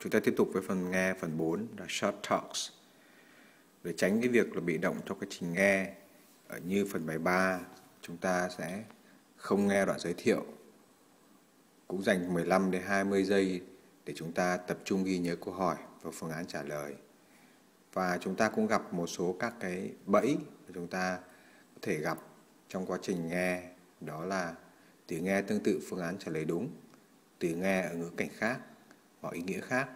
Chúng ta tiếp tục với phần nghe, phần 4 là short talks. Để tránh cái việc là bị động trong quá trình nghe, ở như phần bài 3, chúng ta sẽ không nghe đoạn giới thiệu. Cũng dành 15 đến 20 giây để chúng ta tập trung ghi nhớ câu hỏi và phương án trả lời. Và chúng ta cũng gặp một số các cái bẫy mà chúng ta có thể gặp trong quá trình nghe, đó là từ nghe tương tự phương án trả lời đúng, từ nghe ở ngữ cảnh khác hoặc ý nghĩa khác,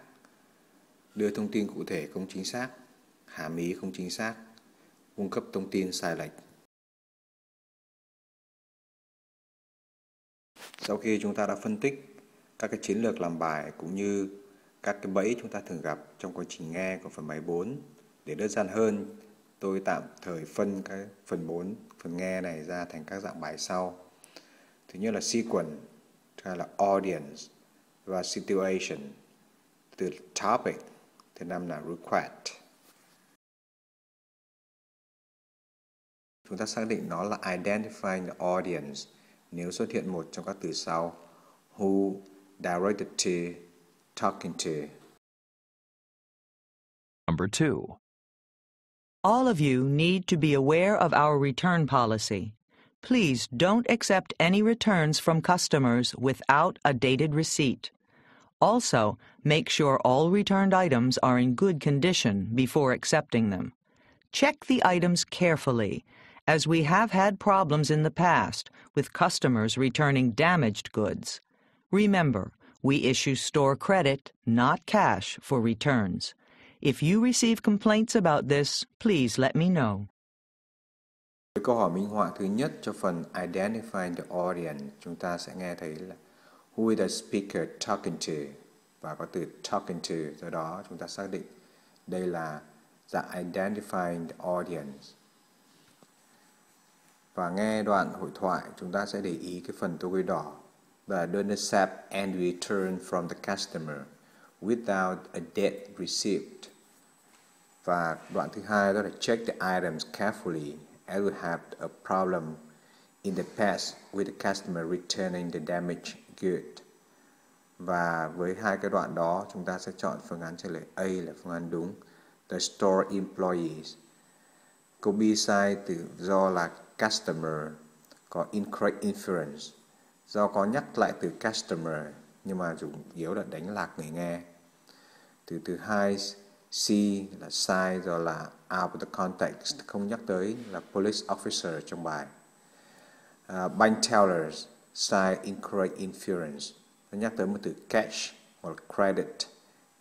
đưa thông tin cụ thể không chính xác, hàm ý không chính xác, cung cấp thông tin sai lệch. Sau khi chúng ta đã phân tích các cái chiến lược làm bài cũng như các cái bẫy chúng ta thường gặp trong quá trình nghe của phần bài 4, để đơn giản hơn, tôi tạm thời phân cái phần 4, phần nghe này ra thành các dạng bài sau. Thứ nhất là sequence, thứ hai là audience và situation, từ topic, thứ năm là request. Chúng ta xác định nó là identifying the audience nếu xuất hiện một trong các từ sau: who, directed to, talking to. Number 2. All of you need to be aware of our return policy. Please don't accept any returns from customers without a dated receipt. Also, make sure all returned items are in good condition before accepting them. Check the items carefully, as we have had problems in the past with customers returning damaged goods. Remember, we issue store credit, not cash, for returns. If you receive complaints about this, please let me know. Với câu hỏi minh họa thứ nhất cho phần identify the audience, chúng ta sẽ nghe thấy là who is the speaker talking to, và có từ talking to, do đó chúng ta xác định đây là dạng identifying the audience. Và nghe đoạn hội thoại, chúng ta sẽ để ý cái phần tô ghi đỏ và don't accept and return from the customer without a date receipt. Và đoạn thứ hai đó là check the items carefully as we have a problem in the past with the customer returning the damaged good. Và với hai cái đoạn đó, chúng ta sẽ chọn phương án trả lời A là phương án đúng. The store employees. Câu B sai do là customer, có incorrect inference. Do có nhắc lại từ customer, nhưng mà chủ yếu là đánh lạc người nghe. Từ thứ hai C là sai do là out of the context, không nhắc tới là police officer trong bài. Bank tellers, sai incorrect inference, nó nhắc tới một từ cash hoặc credit,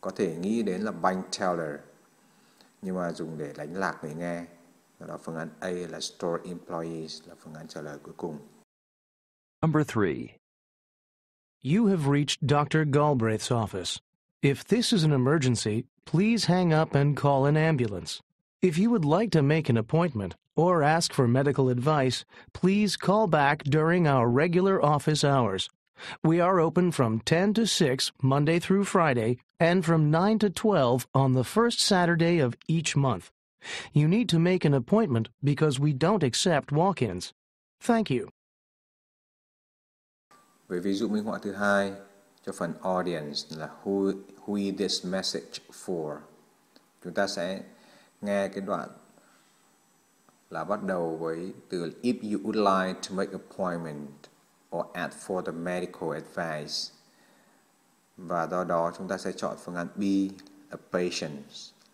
có thể nghĩ đến là bank teller, nhưng mà dùng để đánh lạc người nghe. Đó phương án A là store employees là phương án trả lời cuối cùng. Number 3. You have reached Dr. Galbraith's office. If this is an emergency, please hang up and call an ambulance. If you would like to make an appointment or ask for medical advice, please call back during our regular office hours. We are open from 10 to 6 Monday through Friday and from 9 to 12 on the first Saturday of each month. You need to make an appointment because we don't accept walk-ins. Thank you. Với ví dụ minh họa thứ hai cho phần audience là who is this message for. Chúng ta sẽ nghe cái đoạn là bắt đầu với từ if you would like to make appointment or ask for the medical advice. Và do đó chúng ta sẽ chọn phương án B là patient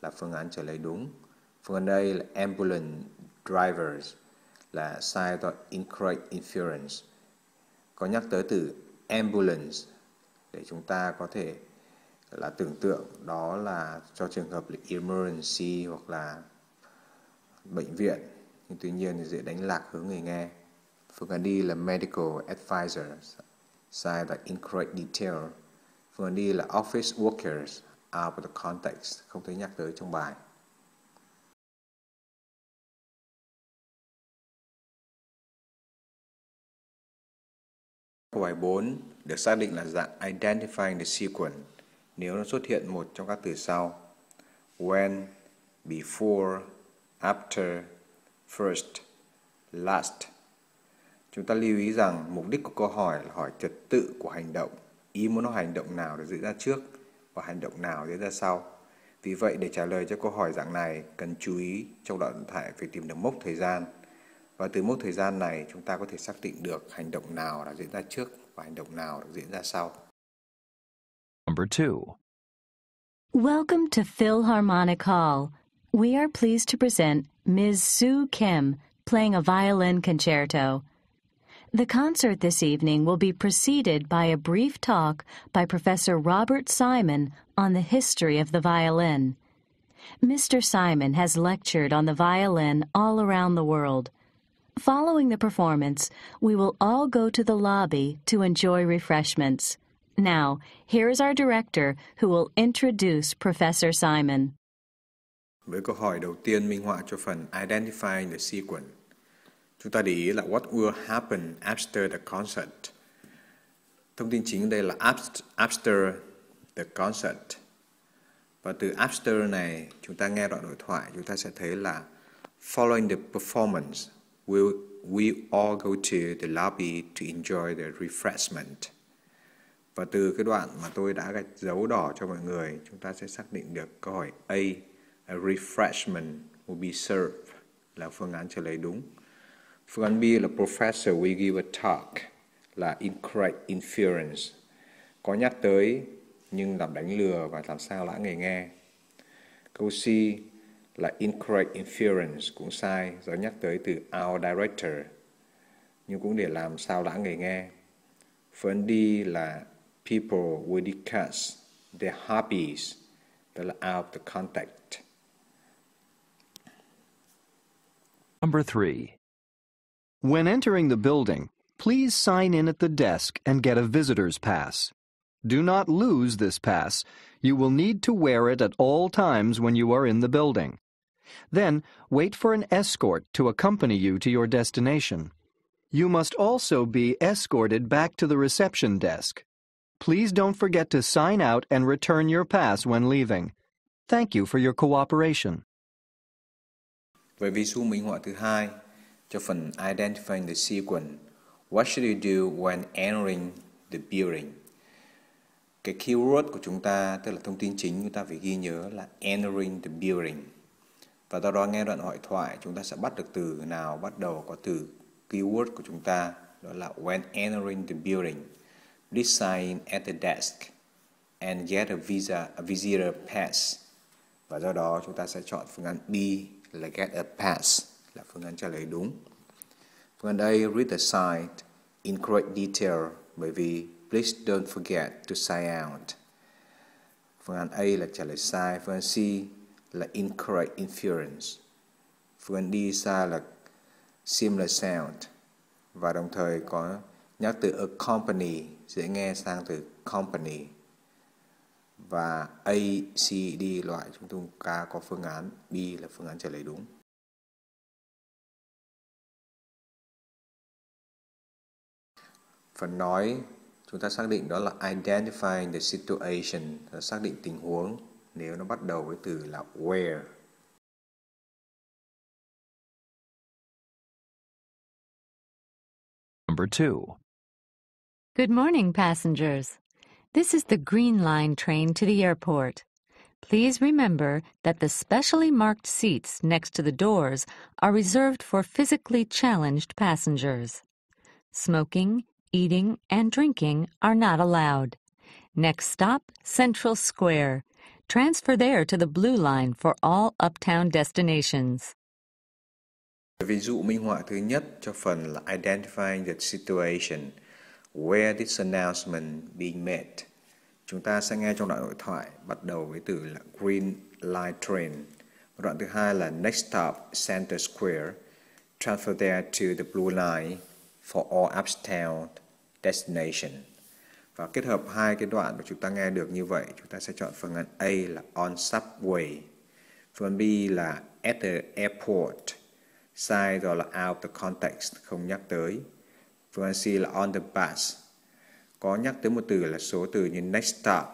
là phương án trả lời đúng. Phương án A là ambulance drivers là sai do incorrect inference. Có nhắc tới từ ambulance để chúng ta có thể là tưởng tượng đó là cho trường hợp là emergency hoặc là bệnh viện, nhưng tuy nhiên thì dễ đánh lạc hướng người nghe. Phương án D là medical advisor, sai là incorrect detail. Phương án D là office workers, out of the context, không thấy nhắc tới trong bài. Câu hỏi 4 được xác định là dạng identifying the sequence nếu nó xuất hiện một trong các từ sau: when, before, after, first, last. Chúng ta lưu ý rằng mục đích của câu hỏi là hỏi trật tự của hành động, ý muốn nó hành động nào được diễn ra trước, và hành động nào diễn ra sau. Vì vậy, để trả lời cho câu hỏi dạng này, cần chú ý trong đoạn hội thoại phải tìm được mốc thời gian. Và từ mốc thời gian này, chúng ta có thể xác định được hành động nào đã diễn ra trước và hành động nào đã diễn ra sau. Number 2. Welcome to Philharmonic Hall. We are pleased to present Ms. Sue Kim playing a violin concerto. The concert this evening will be preceded by a brief talk by Professor Robert Simon on the history of the violin. Mr. Simon has lectured on the violin all around the world. Following the performance, we will all go to the lobby to enjoy refreshments. Now, here is our director who will introduce Professor Simon. Với câu hỏi đầu tiên minh họa cho phần Identifying the sequence. Chúng ta để ý là what will happen after the concert. Thông tin chính đây là after the concert. Và từ after này, chúng ta nghe đoạn đối thoại, chúng ta sẽ thấy là following the performance, we all go to the lobby to enjoy the refreshment. Và từ cái đoạn mà tôi đã gạch dấu đỏ cho mọi người, chúng ta sẽ xác định được câu hỏi A refreshment will be served là phương án trả lời đúng. Phương án B là Professor will give a talk là incorrect inference. Có nhắc tới nhưng làm đánh lừa và làm sao lãng người nghe. Câu C là incorrect inference cũng sai do nhắc tới từ our director nhưng cũng để làm sao lãng người nghe. Phương án D là people will discuss their hobbies, đó là out of the context. Number 3. When entering the building, please sign in at the desk and get a visitor's pass. Do not lose this pass. You will need to wear it at all times when you are in the building. Then, wait for an escort to accompany you to your destination. You must also be escorted back to the reception desk. Please don't forget to sign out and return your pass when leaving. Thank you for your cooperation. Với ví dụ minh họa thứ hai, cho phần Identifying the sequence, what should you do when entering the building? Cái keyword của chúng ta, tức là thông tin chính chúng ta phải ghi nhớ là entering the building. Và do đó nghe đoạn hội thoại chúng ta sẽ bắt được từ nào bắt đầu có từ keyword của chúng ta, đó là when entering the building. Please sign at the desk and get a visitor pass. Và do đó chúng ta sẽ chọn phương án B là get a pass là phương án trả lời đúng. Phương án A, read the sign in correct detail bởi vì please don't forget to sign out. Phương án A là trả lời sai. Phương án C là incorrect inference. Phương án D sai là similar sound. Và đồng thời có nhắc từ accompany, dễ nghe sang từ company. Và A, C, D loại chúng ta có phương án B là phương án trả lời đúng. Phần nói chúng ta xác định đó là identifying the situation, là xác định tình huống nếu nó bắt đầu với từ là where. Number 2. Good morning, passengers. This is the Green Line train to the airport. Please remember that the specially marked seats next to the doors are reserved for physically challenged passengers. Smoking, eating, and drinking are not allowed. Next stop, Central Square. Transfer there to the Blue Line for all uptown destinations. Ví dụ minh họa thứ nhất cho phần là identifying the situation, where this announcement being made. Chúng ta sẽ nghe trong đoạn hội thoại bắt đầu với từ là Green Line Train. Đoạn thứ hai là next stop, Center Square. Transfer there to the Blue Line for all uptown destination. Và kết hợp hai cái đoạn mà chúng ta nghe được như vậy, chúng ta sẽ chọn phương án A là on subway. Phương án B là at the airport. Sai rồi là out the context, không nhắc tới. Phương án C là on the bus. Có nhắc tới một từ là số từ như next stop.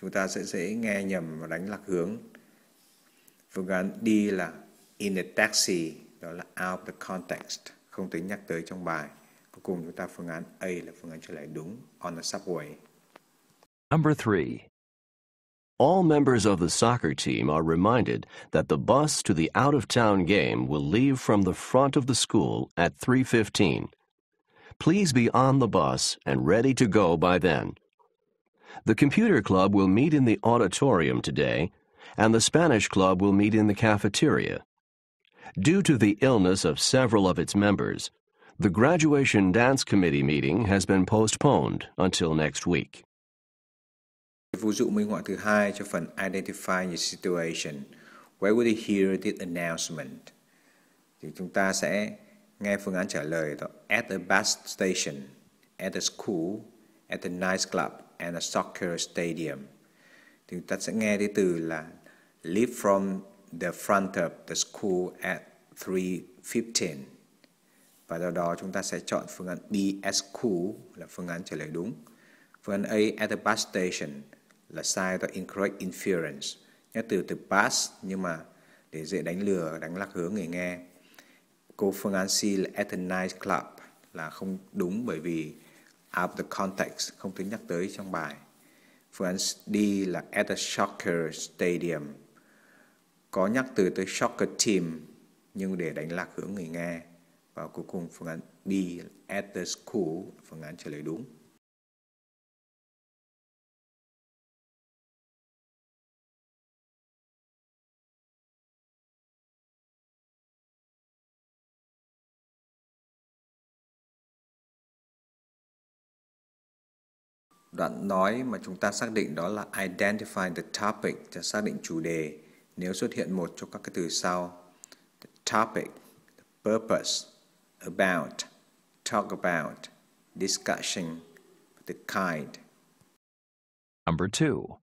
Chúng ta sẽ dễ nghe nhầm và đánh lạc hướng. Phương án D là in the taxi. Đó là out the context, không tính nhắc tới trong bài. Cuối cùng chúng ta phương án A là phương án trả lời đúng, on the subway. Number 3. All members of the soccer team are reminded that the bus to the out-of-town game will leave from the front of the school at 3:15. Please be on the bus and ready to go by then. The computer club will meet in the auditorium today, and the Spanish club will meet in the cafeteria. Due to the illness of several of its members, the graduation dance committee meeting has been postponed until next week. Ví dụ minh họa thứ hai cho phần Identify your situation. Where would you hear this announcement? Thì chúng ta sẽ nghe phương án trả lời đó. At a bus station, at a school, at a nightclub, and a soccer stadium. Thì chúng ta sẽ nghe cái từ là leave from the front of the school at 3:15. Và do đó chúng ta sẽ chọn phương án B at school là phương án trả lời đúng. Phương án A at the bus station là sai và incorrect inference. Nhắc từ bus nhưng mà để dễ đánh lừa, đánh lạc hướng người nghe. Cô phương án C là at the nightclub là không đúng bởi vì out of the context, không thể nhắc tới trong bài. Phương án D là at the soccer stadium. Có nhắc từ tới soccer team nhưng để đánh lạc hướng người nghe. Và cuối cùng phương án B at the school, phương án trả lời đúng. Đoạn nói mà chúng ta xác định đó là identify the topic,จะxác định chủ đề. Nếu xuất hiện một trong các cái từ sau: the topic, the purpose, about, talk about, discussion, the kind. Number 2.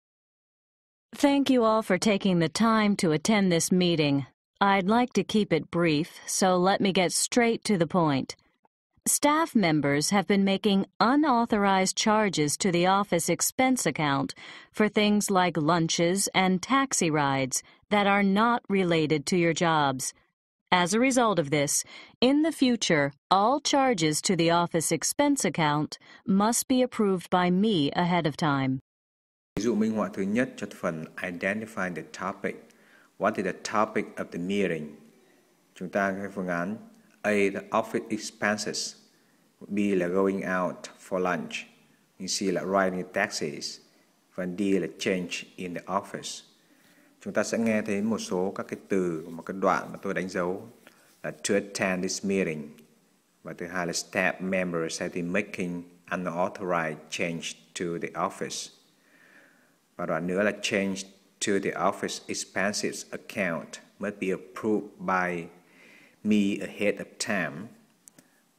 Thank you all for taking the time to attend this meeting. I'd like to keep it brief, so let me get straight to the point. Staff members have been making unauthorized charges to the office expense account for things like lunches and taxi rides that are not related to your jobs. As a result of this, in the future, all charges to the office expense account must be approved by me ahead of time. Ví dụ minh họa thứ nhất cho phần Identify the topic. What is the topic of the meeting? Chúng ta cái phương án A, the office expenses. B là going out for lunch. C là riding taxis. Và D là change in the office. Chúng ta sẽ nghe thấy một số các cái từ, một cái đoạn mà tôi đánh dấu là to attend this meeting. Và thứ hai là staff members have been making unauthorized change to the office. Và đoạn nữa là change to the office expenses account must be approved by me ahead of time.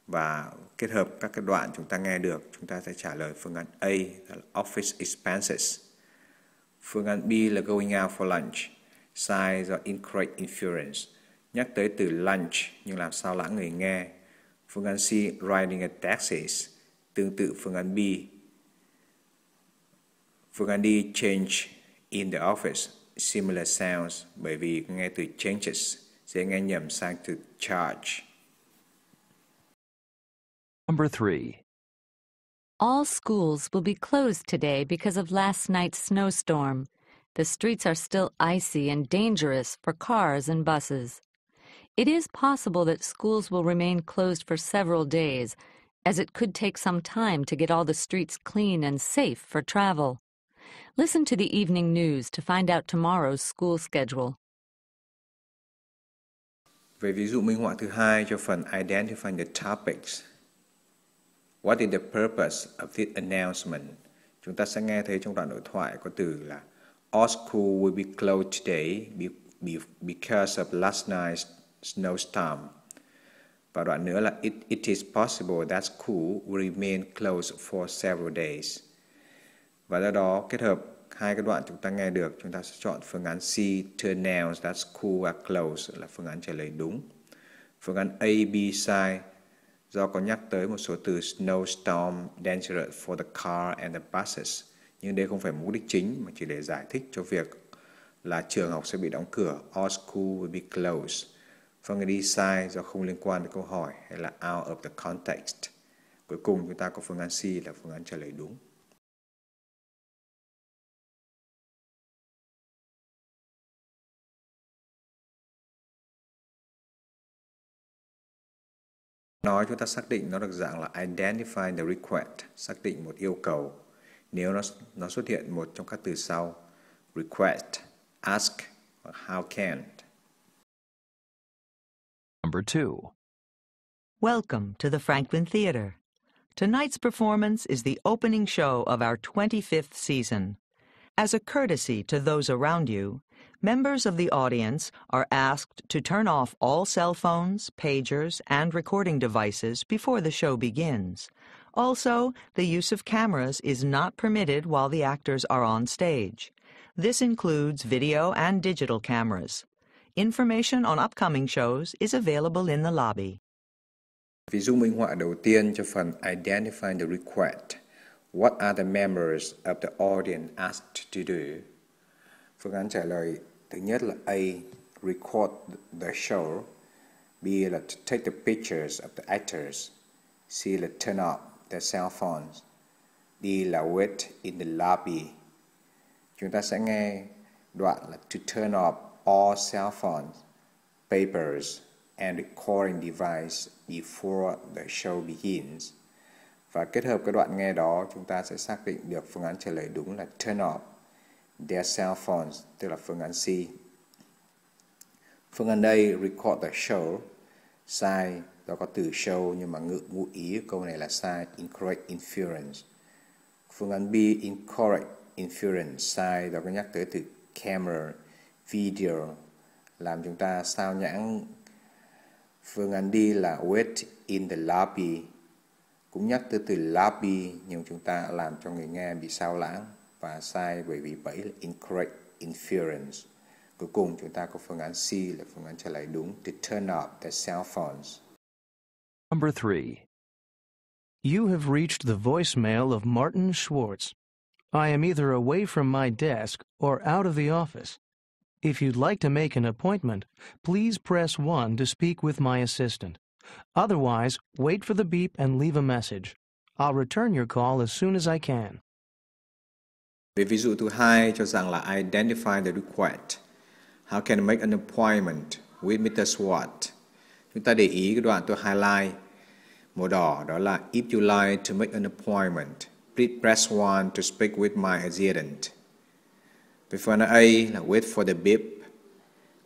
Và kết hợp các cái đoạn chúng ta nghe được, chúng ta sẽ trả lời phương án A là office expenses. Phương án B là going out for lunch. Sai do incorrect inference. Nhắc tới từ lunch nhưng làm sao lãng người nghe. Phương án C riding a taxis. Tương tự phương án B. Phương án D change in the office. Similar sounds bởi vì nghe từ changes sẽ nghe nhầm sang từ charge. Number 3. All schools will be closed today because of last night's snowstorm. The streets are still icy and dangerous for cars and buses. It is possible that schools will remain closed for several days, as it could take some time to get all the streets clean and safe for travel. Listen to the evening news to find out tomorrow's school schedule. Về ví dụ minh họa thứ hai cho phần Identify the topics. What is the purpose of this announcement? Chúng ta sẽ nghe thấy trong đoạn đối thoại có từ là all school will be closed today because of last night's snowstorm. Và đoạn nữa là it is possible that school will remain closed for several days. Và do đó kết hợp hai cái đoạn chúng ta nghe được, chúng ta sẽ chọn phương án C to announce that school are closed là phương án trả lời đúng. Phương án A, B sai do có nhắc tới một số từ snowstorm, dangerous for the car and the buses. Nhưng đây không phải mục đích chính mà chỉ để giải thích cho việc là trường học sẽ bị đóng cửa. All school will be closed. Phương án D sai do không liên quan đến câu hỏi hay là out of the context. Cuối cùng chúng ta có phương án C là phương án trả lời đúng. Nói chúng ta xác định nó được dạng là identify the request, xác định một yêu cầu. Nếu nó xuất hiện một trong các từ sau: request, ask, hoặc how can. Number 2. Welcome to the Franklin Theater. Tonight's performance is the opening show of our 25th season. As a courtesy to those around you, members of the audience are asked to turn off all cell phones, pagers, and recording devices before the show begins. Also, the use of cameras is not permitted while the actors are on stage. This includes video and digital cameras. Information on upcoming shows is available in the lobby. Ví dụ minh họa đầu tiên cho phần identify the request. What are the members of the audience asked to do? Phương án trả lời thứ nhất là A. Record the show. B. là to take the pictures of the actors. C. là turn off their cell phones. D. là wait in the lobby. Chúng ta sẽ nghe đoạn là to turn off all cell phones, papers, and recording device before the show begins. Và kết hợp cái đoạn nghe đó, chúng ta sẽ xác định được phương án trả lời đúng là turn off their cell phones, tức là phương án C. Phương án A, record the show, sai, do có từ show nhưng mà ngụ ý câu này là sai, incorrect inference. Phương án B, incorrect inference, sai, do có nhắc tới từ camera, video, làm chúng ta sao nhãng. Phương án D là wait in the lobby, cũng nhắc tới từ lobby nhưng chúng ta làm cho người nghe bị sao lãng và sai bởi vì bẫy là incorrect inference. Cuối cùng chúng ta có phương án C là phương án trả lời đúng, to turn off their cell phones. Number 3. You have reached the voicemail of Martin Schwartz. I am either away from my desk or out of the office. If you'd like to make an appointment, please press 1 to speak with my assistant. Otherwise, wait for the beep and leave a message. I'll return your call as soon as I can. Về ví dụ thứ hai cho rằng là identify the request. How can I make an appointment with Mr. Swart? Chúng ta để ý cái đoạn tôi highlight màu đỏ, đó là if you like to make an appointment, please press 1 to speak with my assistant. Về phần A là wait for the beep.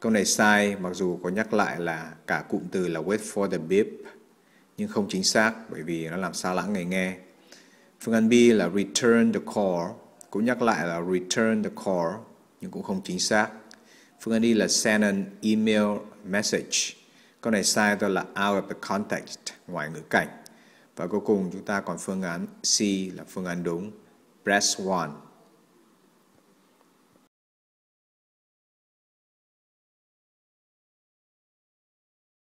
Câu này sai, mặc dù có nhắc lại là cả cụm từ là wait for the beep, nhưng không chính xác bởi vì nó làm sao lãng người nghe. Phương án B là return the call, cũng nhắc lại là return the call, nhưng cũng không chính xác. Phương án D là send an email message. Câu này sai, đó là out of the context, ngoài ngữ cảnh. Và cuối cùng chúng ta còn phương án C là phương án đúng, press 1